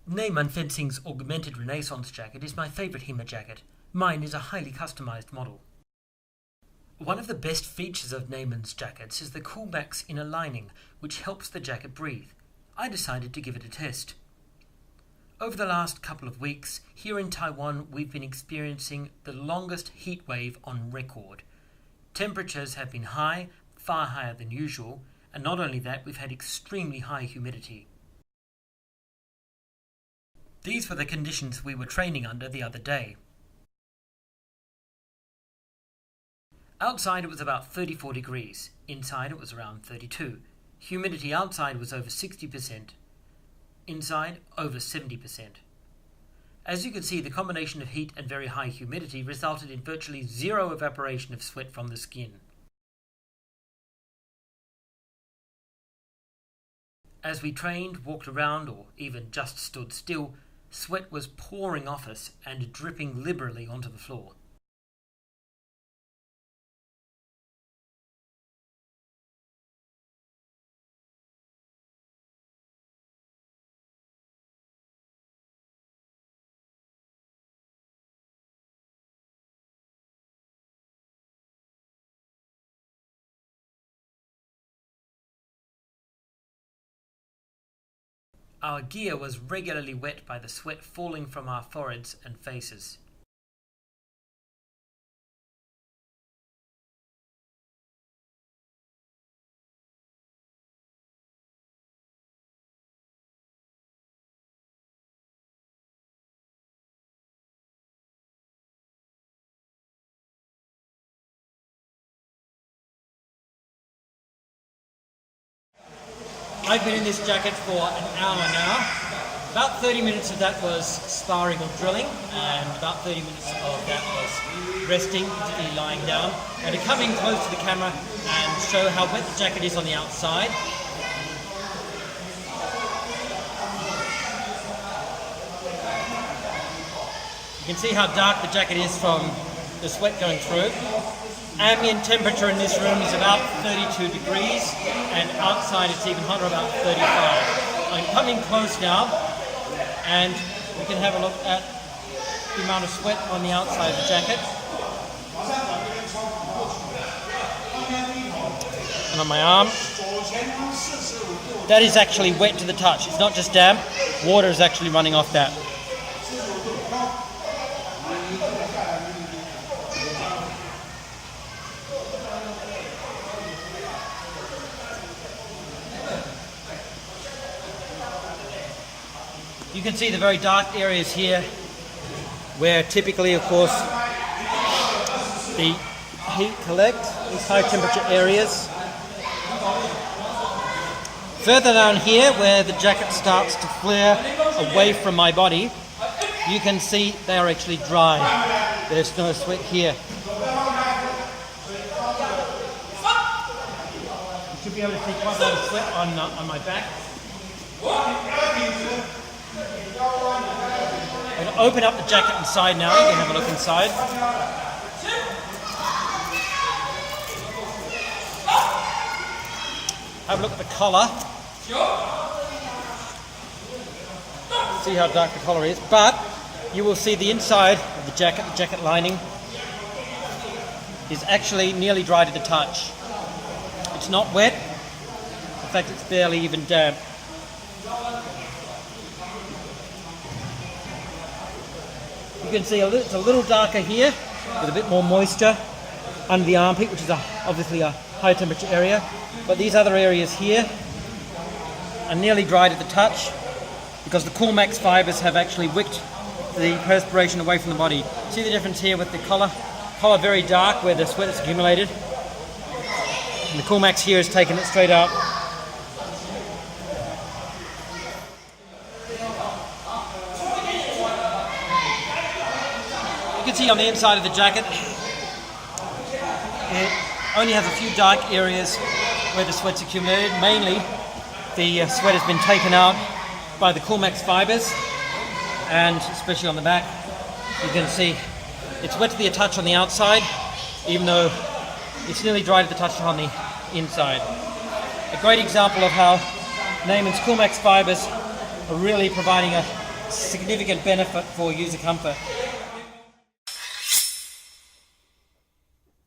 Neyman Fencing's Augmented Renaissance jacket is my favourite HEMA jacket. Mine is a highly customised model. One of the best features of Neyman's jackets is the CoolMax inner lining, which helps the jacket breathe. I decided to give it a test. Over the last couple of weeks, here in Taiwan, we've been experiencing the longest heat wave on record. Temperatures have been high, far higher than usual, and not only that, we've had extremely high humidity. These were the conditions we were training under the other day. Outside it was about 34 degrees, inside it was around 32. Humidity outside was over 60%, inside over 70%. As you can see, the combination of heat and very high humidity resulted in virtually zero evaporation of sweat from the skin. As we trained, walked around, or even just stood still, sweat was pouring off us and dripping liberally onto the floor. Our gear was regularly wet by the sweat falling from our foreheads and faces. I've been in this jacket for an hour now. About 30 minutes of that was sparring or drilling, and about 30 minutes of that was resting, particularly lying down. And to come in close to the camera and show how wet the jacket is on the outside. You can see how dark the jacket is from the sweat going through. Ambient temperature in this room is about 32 degrees, and outside it's even hotter, about 35. I'm coming close now, and we can have a look at the amount of sweat on the outside of the jacket. And on my arm. That is actually wet to the touch. It's not just damp, water is actually running off that. You can see the very dark areas here where typically, of course, the heat collects, these high temperature areas. Further down here where the jacket starts to flare away from my body, you can see they are actually dry. There's no sweat here. You should be able to see quite a lot of sweat on my back. I'm going to open up the jacket inside now. You can have a look inside. Have a look at the collar. See how dark the collar is. But you will see the inside of the jacket lining is actually nearly dry to the touch. It's not wet. In fact, it's barely even damp. You can see it's a little darker here with a bit more moisture under the armpit, which is obviously a high temperature area. But these other areas here are nearly dry to the touch because the CoolMax fibers have actually wicked the perspiration away from the body. See the difference here with the collar? Collar very dark where the sweat is accumulated. And the CoolMax here has taken it straight out. You can see on the inside of the jacket, it only has a few dark areas where the sweat's accumulated. Mainly, the sweat has been taken out by the CoolMax fibers, and especially on the back, you can see it's wet to the touch on the outside, even though it's nearly dry to the touch on the inside. A great example of how Neyman's CoolMax fibers are really providing a significant benefit for user comfort.